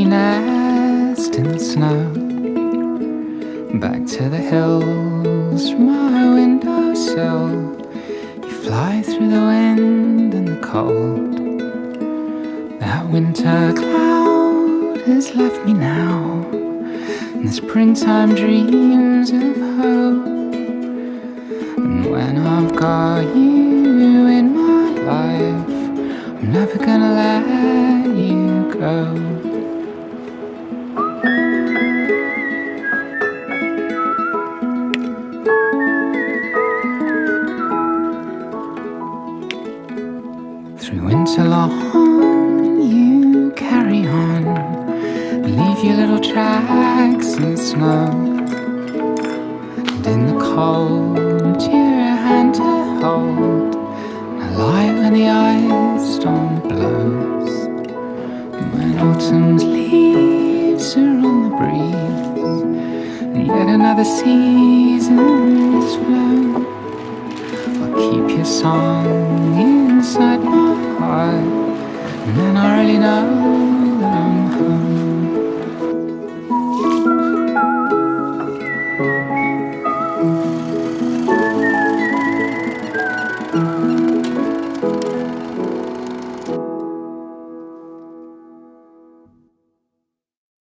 nest in the snow. Back to the hills from my windowsill. You fly through the wind and the cold. That winter cloud has left me now, and the springtime dreams of hope. And when I've got you in my life, I'm never gonna let you go. Through winter long, you carry on, leave your little tracks in the snow. And in the cold, you're a hand to hold, a light when the ice storm blows. And when autumn's leaves are on the breeze, and yet another season's flown, I'll keep your song inside my heart, and then I really know